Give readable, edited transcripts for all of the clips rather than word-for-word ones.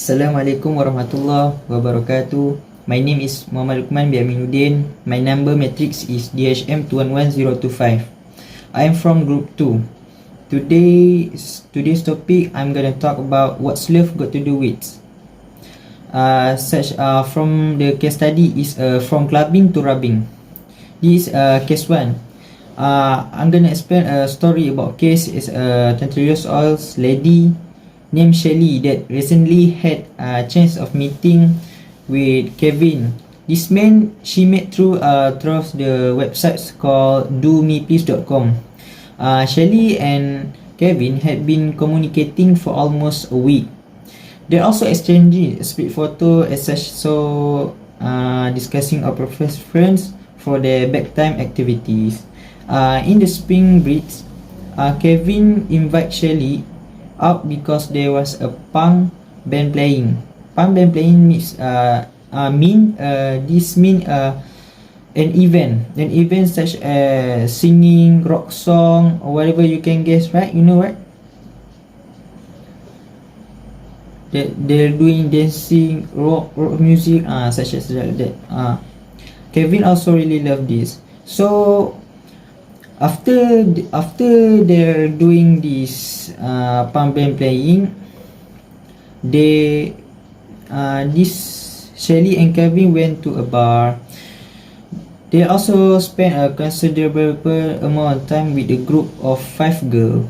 Assalamualaikum warahmatullahi wabarakatuh. My name is Muhammad Luqmaan bin Aminuddin. My number matrix is DHM211025. I am from group 2. Today's topic, I'm gonna talk about what's love got to do with. From the case study is from clubbing to rubbing. This is case 1. I'm gonna explain a story about case is a 20 years old lady named Shelly that recently had a chance of meeting with Kevin. This man she met through the websites called domepeace.com. Shelly and Kevin had been communicating for almost a week. They also exchanged split photo as such, discussing our preference for their bedtime activities. In the spring break, Kevin invited Shelly out because there was a punk band playing. Punk band playing means an event such as singing, rock song, or whatever you can guess, right? You know what? They're doing dancing, rock music, such as that. Kevin also really loved this. So after they're doing this punk band playing, this Shelly and Kevin went to a bar. They also spent a considerable amount of time with a group of 5 girls.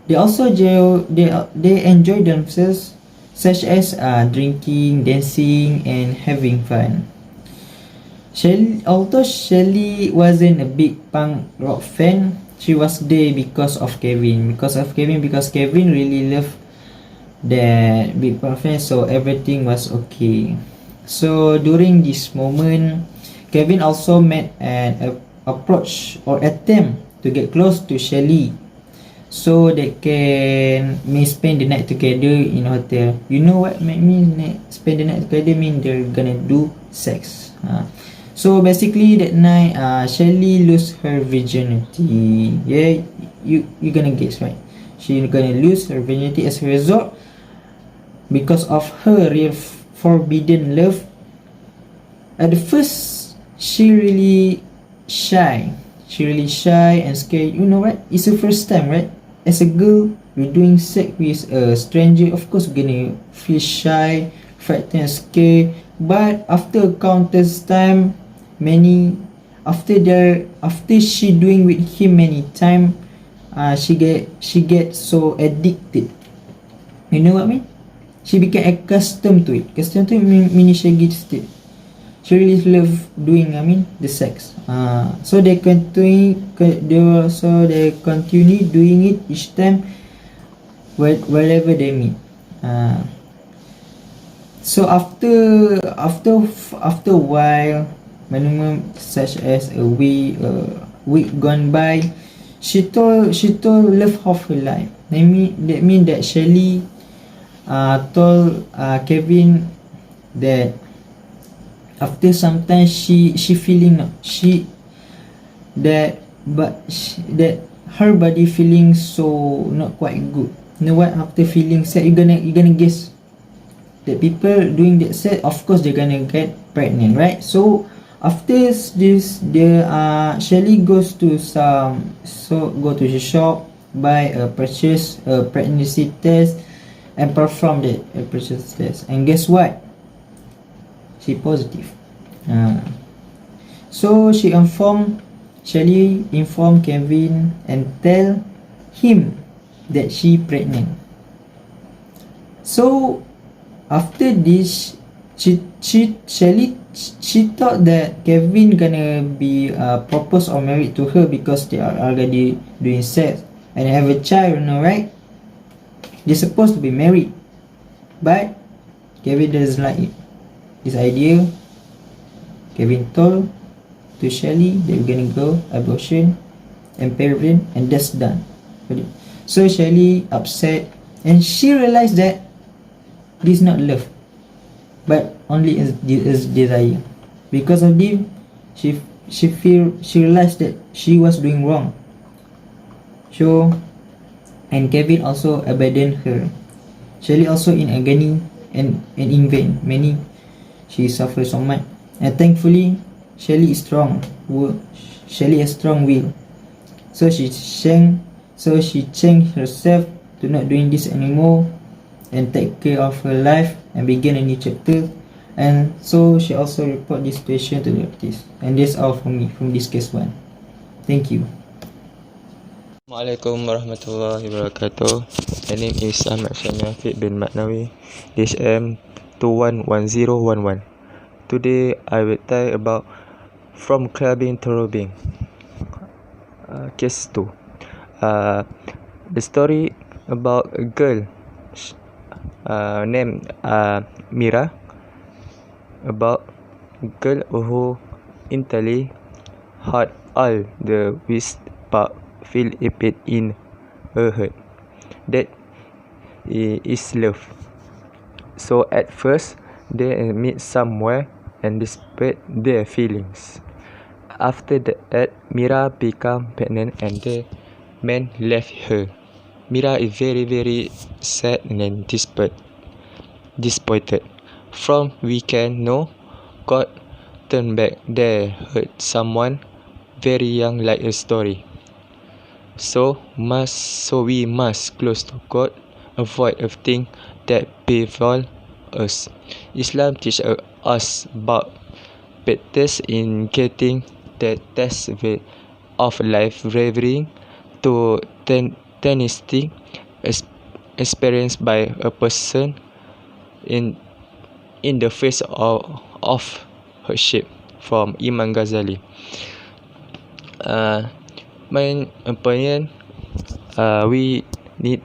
They also they enjoyed themselves, such as drinking, dancing, and having fun. Although Shelly wasn't a big punk rock fan, she was there because of Kevin. Because Kevin really loved that big punk fan, so everything was okay. So during this moment, Kevin also made an approach or attempt to get close to Shelly, so they may spend the night together in a hotel. You know what mean spend the night together? Mean they're gonna do sex. So basically that night, Shelly lose her virginity. Yeah, you gonna guess, right? She gonna lose her virginity as a result because of her real forbidden love. At the first, she really shy and scared. You know what? It's the first time, right? As a girl, we're doing sex with a stranger. Of course, we're gonna feel shy, frightened, and scared. But after countless time, after she doing with him many time, she get so addicted. You know what I mean? She became accustomed to it. Accustomed to it meaning she gets it. She really love doing the sex. So they continue doing it each time wherever they meet. So after a while, such as a week gone by, she told love of her life. That mean that Shelly told Kevin that after some time she feeling that her body feeling so not quite good. You know what? After feeling sad, you gonna guess that people doing that set, of course they're gonna get pregnant, right? So after this, Shelly goes to the shop, purchase a pregnancy test, and perform that pregnancy test. And guess what? She positive. So Shelly informed Kevin and tell him that she pregnant. So after this, Shelly thought that Kevin gonna be proposed or married to her because they are already doing sex and have a child, right? They're supposed to be married, but Kevin doesn't like it. This idea, Kevin told to Shelly they're gonna go abortion and parent, and that's done. So Shelly upset, and she realized that this is not love, but only as desire. Because of this, she realized that she was doing wrong. So, and Kevin also abandoned her. Shelly also in agony and in vain. Many she suffers so much. And thankfully, Shelley is strong. Shelley has strong will. So she changed herself to not doing this anymore and take care of her life and begin a new chapter. And so she also report this situation to the authorities. And that's all from me from this case 1. Thank you. Assalamualaikum warahmatullahi wabarakatuh. My name is Ahmad Afiq bin Nawi. This M211011. Today I will tell about from clubbing to robbing. Case 2. The story about a girl named Mira. About a girl who entirely had all the wished but feel a pain in her heart. That is love. So at first they meet somewhere and despite their feelings. After that, Mira became pregnant and the man left her. Mira is very sad and disappointed. From we can know, God turned back there hurt someone very young like a story. So we must close to God, avoid of things that befall us. Islam teaches us about betters in getting the test of life, referring to tenacity experienced by a person in the face of hardship. From Imam Ghazali. My opinion, we need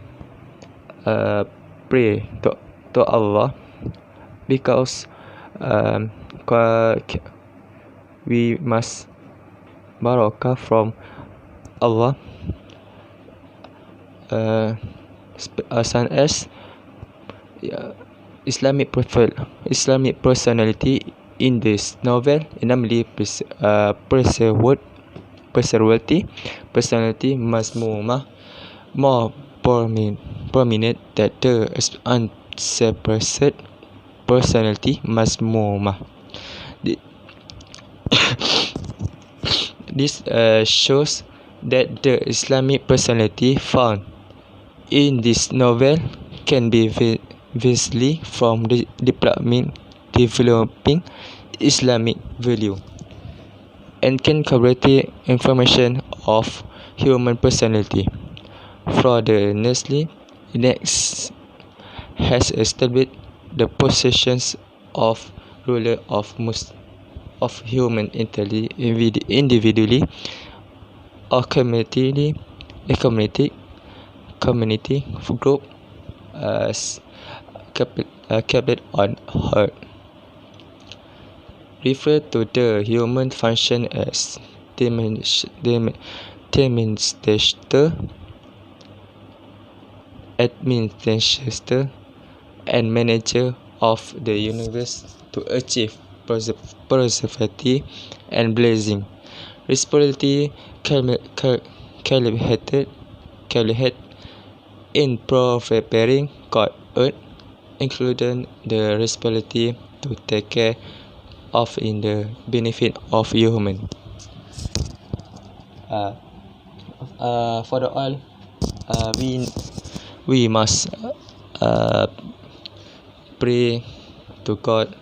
pray to Allah because we must barakah from Allah. As Islamic personality in this novel, namely personality masmumah, more prominent than the unsuppressed personality masmumah. This shows that the Islamic personality found in this novel can be vastly from the developing Islamic value and can correct information of human personality. Furthermore, next has established the positions of ruler of human individually or community group as capped on her. Refer to the human function as administrator and manager of the universe to achieve prosperity and blessing. Responsibility calibrated in preparing God earth, including the responsibility to take care of in the benefit of human. For the all, we must pray to God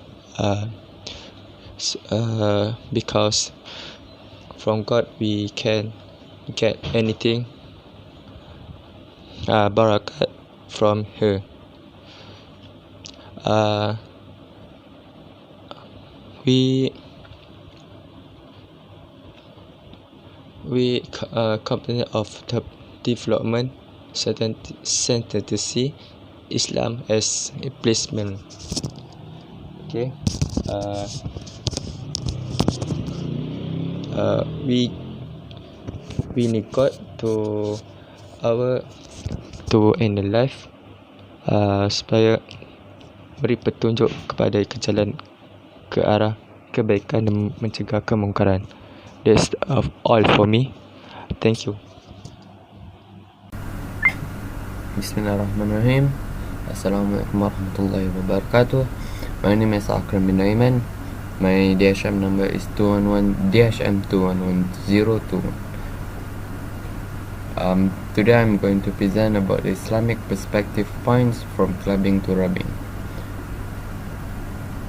because from God we can get anything barakat from her. We company of the development sentency Islam as a placement. Okay. We need God to end the life supaya beri petunjuk kepada jalan ke arah kebaikan dan mencegah kemungkaran. That's all for me. Thank you. Bismillahirrahmanirrahim. Assalamualaikum warahmatullahi wabarakatuh. My name is Akram bin Aiman. My DHM number is 211 DHM 21102. Today I'm going to present about the Islamic perspective points from clubbing to rubbing.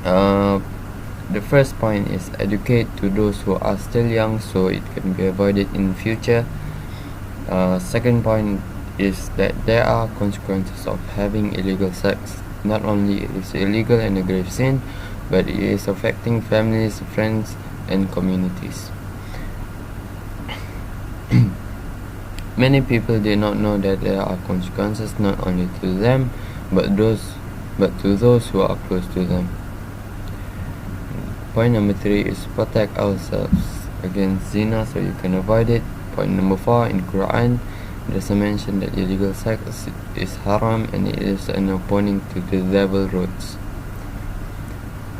The first point is educate to those who are still young so it can be avoided in future. Second point is that there are consequences of having illegal sex. Not only it is illegal and a grave sin, but it is affecting families, friends, and communities. Many people did not know that there are consequences not only to them, but to those who are close to them. Point number 3 is protect ourselves against zina so you can avoid it. Point number 4, in Quran, there's a mention that illegal sex is haram and it is an opponent to the devil roads.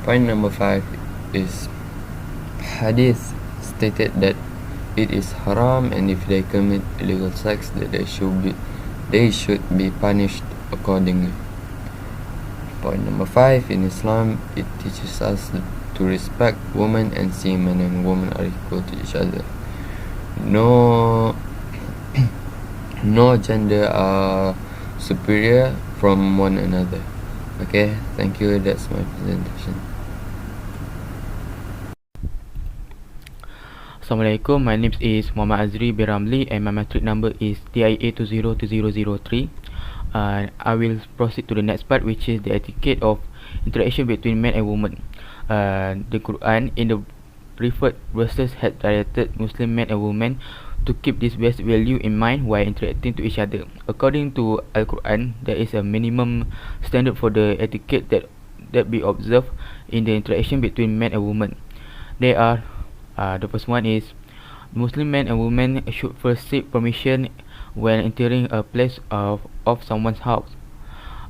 Point number 5 is hadith stated that it is haram and if they commit illegal sex that they should be punished accordingly. Point number 5, in Islam it teaches us to respect women and see men and women are equal to each other. No gender are superior from one another. Okay, thank you. That's my presentation. Assalamualaikum, my name is Muhammad Azri bin Ramlee and my matric number is TIA202003. I will proceed to the next part, which is the etiquette of interaction between men and women. The Quran in the referred verses had directed Muslim men and women to keep this best value in mind while interacting to each other. According to Al-Quran, there is a minimum standard for the etiquette that be observed in the interaction between men and women. They are the first one is Muslim men and women should first seek permission when entering a place of someone's house.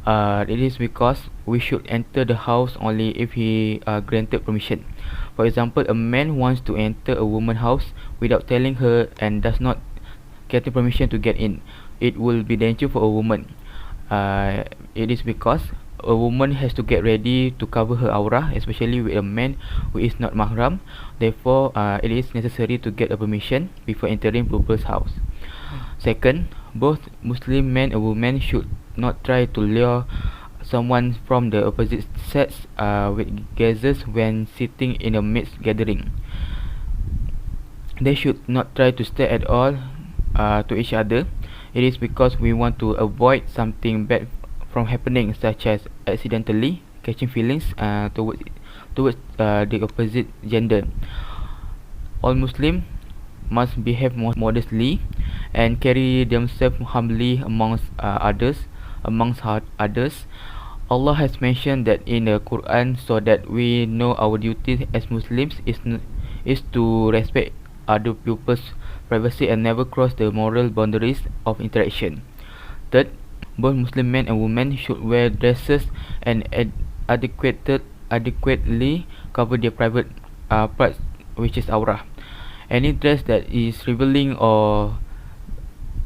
It is because we should enter the house only if he granted permission. For example, a man wants to enter a woman's house without telling her and does not get permission to get in. It will be dangerous for a woman. It is because a woman has to get ready to cover her aura, especially with a man who is not mahram. Therefore, it is necessary to get a permission before entering people's house. Second, both Muslim men and women should not try to lure someone from the opposite sex with gazes when sitting in a mixed gathering. They should not try to stare at all to each other. It is because we want to avoid something bad from happening, such as accidentally catching feelings towards the opposite gender. All Muslims must behave modestly and carry themselves humbly amongst others. Allah has mentioned that in the Quran so that we know our duty as Muslims is to respect other people's privacy and never cross the moral boundaries of interaction. Third, both Muslim men and women should wear dresses and adequately cover their private parts, which is aura. Any dress that is revealing or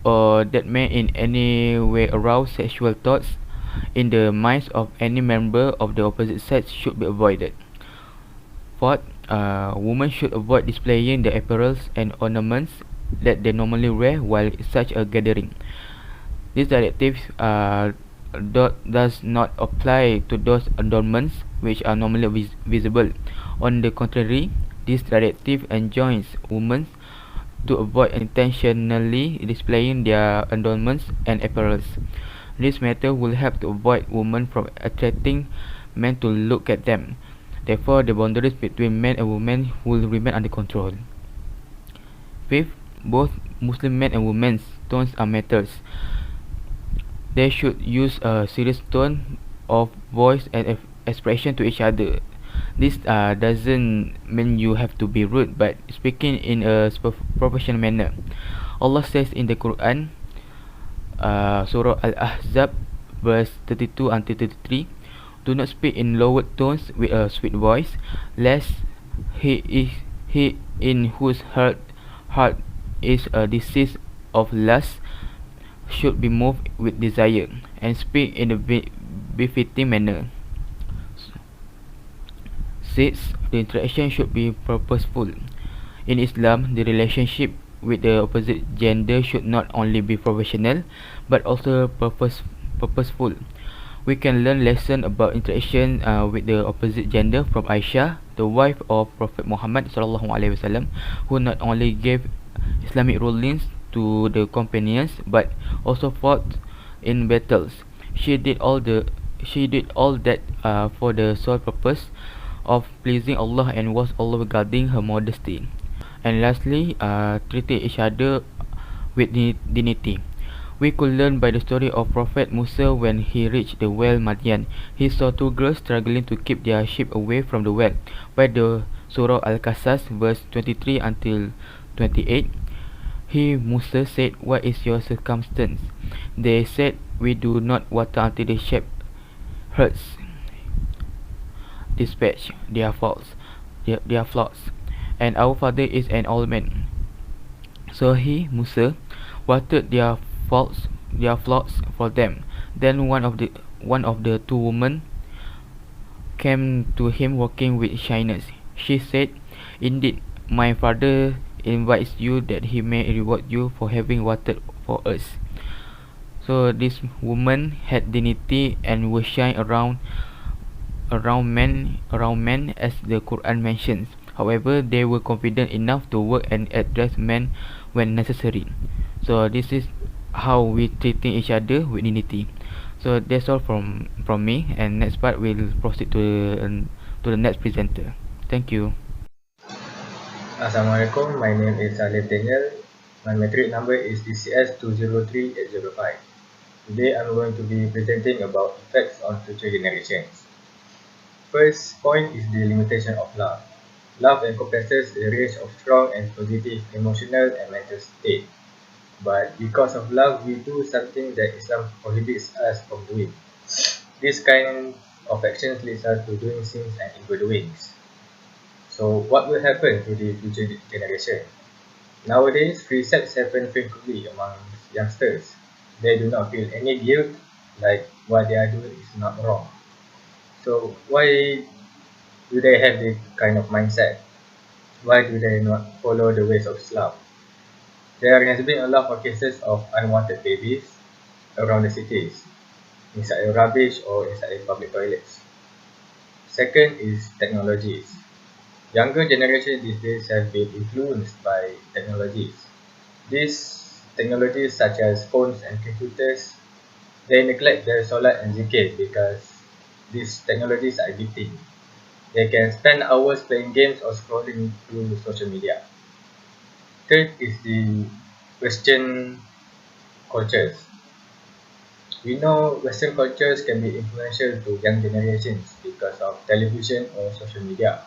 that may in any way arouse sexual thoughts in the minds of any member of the opposite sex should be avoided. Fourth, women should avoid displaying the apparels and ornaments that they normally wear while such a gathering. This directive does not apply to those adornments which are normally visible. On the contrary, this directive enjoins women to avoid intentionally displaying their adornments and apparels. This matter will help to avoid women from attracting men to look at them. Therefore, the boundaries between men and women will remain under control. Fifth, both Muslim men and women's tones are matters. They should use a serious tone of voice and expression to each other. This doesn't mean you have to be rude, but speaking in a professional manner. Allah says in the Quran, Surah Al-Ahzab, verse 32 until 33, do not speak in lowered tones with a sweet voice, lest he in whose heart is a disease of lust should be moved with desire, and speak in a befitting manner. 6. The interaction should be purposeful. In Islam, the relationship with the opposite gender should not only be professional but also purposeful. We can learn lesson about interaction with the opposite gender from Aisyah, the wife of Prophet Muhammad sallallahu alaihi wasallam, who not only gave Islamic rulings to the companions but also fought in battles. She did all that for the sole purpose of pleasing Allah and was always guarding her modesty. And lastly, treating each other with dignity. We could learn by the story of Prophet Musa when he reached the well Madian. He saw two girls struggling to keep their sheep away from the well. By the Surah Al-Qasas verse 23 until 28, he Musa said, "What is your circumstance?" They said, "We do not water until the sheep herds dispatch their flocks, and our father is an old man." So he, Musa, watered their flocks for them. Then one of the two women came to him walking with shyness. She said, "Indeed, my father invites you that he may reward you for having watered for us." So this woman had dignity and was shy around men as the Quran mentions. However, they were confident enough to work and address men when necessary. So this is how we treating each other with dignity. So that's all from me, and next part we'll proceed to the next presenter. Thank you. Assalamualaikum, my name is Alif. My metric number is DCS 203805. Today I'm going to be presenting about effects on future generations. First point is the limitation of love. Love encompasses a range of strong and positive emotional and mental state. But because of love, we do something that Islam prohibits us from doing. This kind of actions leads us to doing sins and evil doings. So what will happen to the future generation? Nowadays, free sex happen frequently among youngsters. They do not feel any guilt, like what they are doing is not wrong. So why do they have this kind of mindset? Why do they not follow the ways of Islam? There has been a lot of cases of unwanted babies around the cities, inside the rubbish or inside the public toilets. Second is technologies. Younger generations these days have been influenced by technologies. These technologies such as phones and computers, they neglect their salat and zikir because these technologies are addicting. They can spend hours playing games or scrolling through social media. Third is the Western cultures. We know Western cultures can be influential to young generations because of television or social media.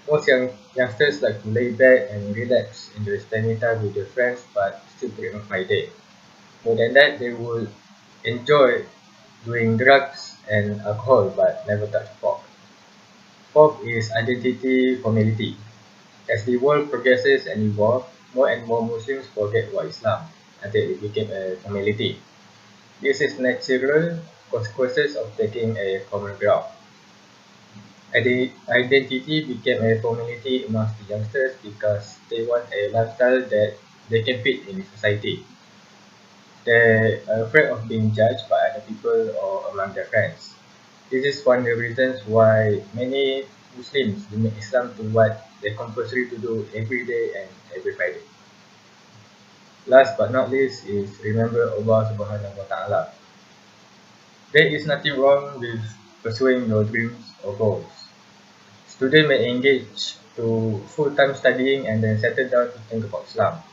Most youngsters like to lay back and relax, enjoy spending time with their friends, but still dream of my day. More than that, they will enjoy doing drugs and alcohol, but never touch pork. Fourth is identity formality. As the world progresses and evolves, more and more Muslims forget what Islam until it became a formality. This is natural consequences of taking a common ground. Identity became a formality amongst the youngsters because they want a lifestyle that they can fit in society. They are afraid of being judged by other people or among their friends. This is one of the reasons why many Muslims limit Islam to what they're compulsory to do every day and every Friday. Last but not least is remember Allah Subhanahu wa Ta'ala. There is nothing wrong with pursuing your dreams or goals. Students may engage to full-time studying and then settle down to think about Islam,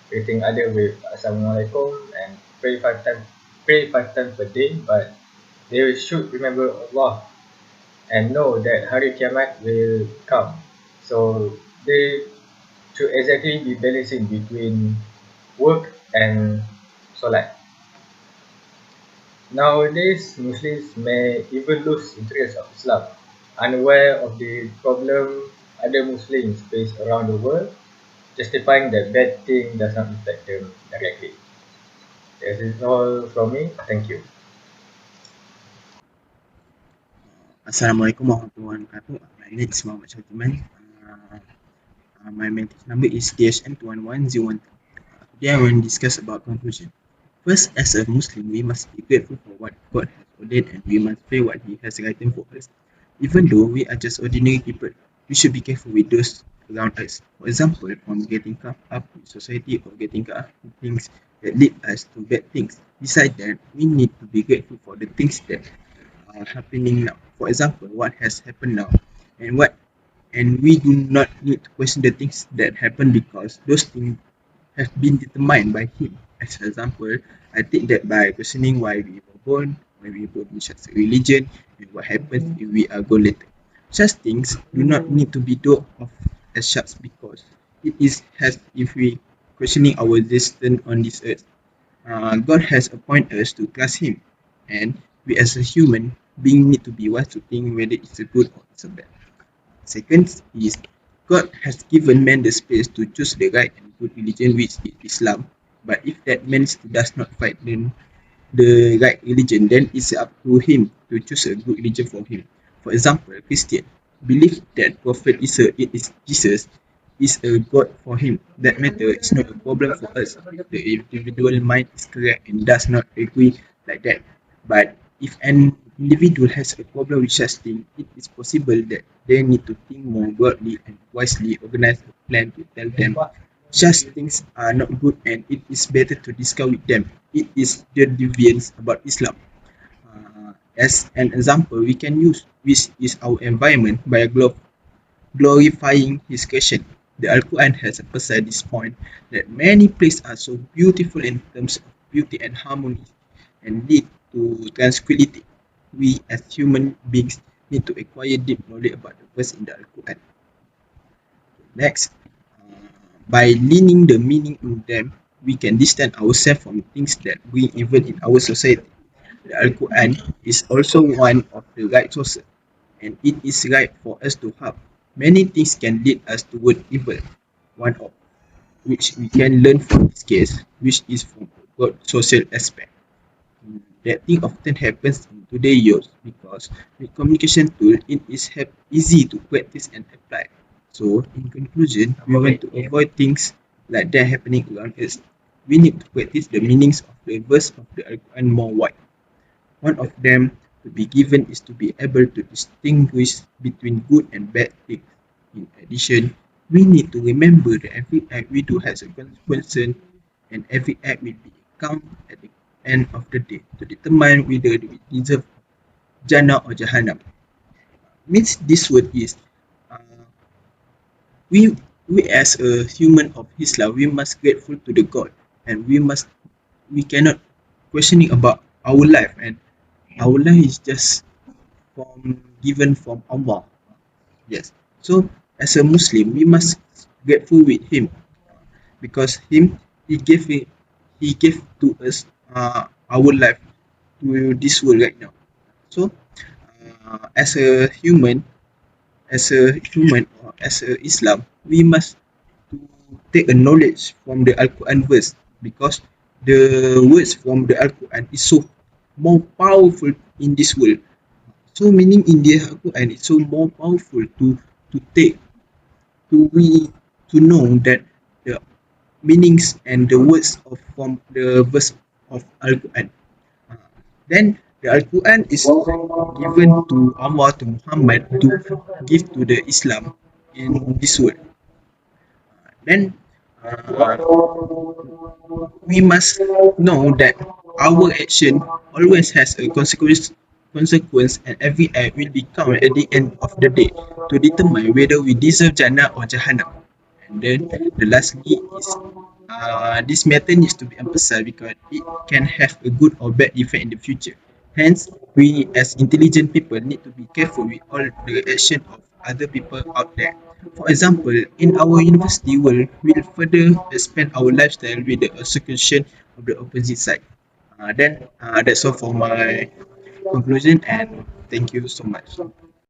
greeting others with Assalamualaikum and pray five times per day, but they should remember Allah and know that Hari Kiamat will come. So they should exactly be balancing between work and Salat. Nowadays, Muslims may even lose interest of Islam, unaware of the problem other Muslims face around the world, justifying that bad thing does not affect them directly. This is all from me. Thank you. Assalamualaikum warahmatullahi wabarakatuh. My name is Muhammad Shaziman. My matrix number is THM211012. Today I want to discuss about conclusion. First, as a Muslim, we must be grateful for what God has ordained and we must pray what He has written for us. Even though we are just ordinary people, we should be careful with those around us. For example, from getting caught up in society or getting caught up in things that lead us to bad things. Besides that, we need to be grateful for the things that are happening now. For example, what has happened now and what and we do not need to question the things that happen because those things have been determined by him. As an example, I think that by questioning why we were born, why we were in such a religion, and what happens if we are gone later. Such things do not need to be thought of as such because it is as if we questioning our existence on this earth. God has appointed us to trust Him, and we as a human being need to be wise to think whether it's a good or it's a bad. Second is God has given man the space to choose the right and good religion, which is Islam. But if that man does not fight the right religion, then it's up to him to choose a good religion for him. For example, Christian believe that Prophet Isa, it is Jesus, is a God for him. That matter is not a problem for us. The individual mind is correct and does not agree like that. But if an individual has a problem with such thing, it is possible that they need to think more broadly and wisely organize a plan to tell them such things are not good and it is better to discuss with them. It is the deviance about Islam. As an example, we can use which is our environment by glorifying his creation. The Al-Quran has emphasized this point that many places are so beautiful in terms of beauty and harmony and lead to tranquility. We as human beings need to acquire deep knowledge about the verse in the Al-Quran. Next, by learning the meaning in them, we can distance ourselves from things that bring evil in our society. The Al-Quran is also one of the right sources, and it is right for us to have. Many things can lead us toward evil, one of which we can learn from this case, which is from God social aspect. That thing often happens in today's youth because with communication tool it is easy to practice and apply. So in conclusion, we want to avoid things like that happening around us. We need to practice the meanings of the verse of the Quran more wide. One of them to be given is to be able to distinguish between good and bad things. In addition, we need to remember that every act we do has a consequence and every act will be counted at the end of the day to determine whether we deserve Jannah or Jahannam. Means this word is we as a human of Islam we must grateful to the God and we cannot questioning about our life and our life is just given from Allah. Yes. So as a Muslim we must grateful with him because he gave to us our life to this world right now. So as a human or as a Islam, we must to take a knowledge from the Al-Quran verse because the words from the Al-Quran is so more powerful in this world. So meaning in the Al-Quran it's so more powerful to take to know that the meanings and the words of from the verse of Al-Quran. Then the Al-Quran is given to Allah to Muhammad to give to the Islam in this world. Then we must know that our action always has a consequence and every act will be counted at the end of the day to determine whether we deserve Jannah or Jahannam. And then the lastly is this matter needs to be emphasized because it can have a good or bad effect in the future. Hence, we as intelligent people need to be careful with all the action of other people out there. For example, in our university world, we'll further expand our lifestyle with the execution of the opposite side. Then that's all for my conclusion and thank you so much.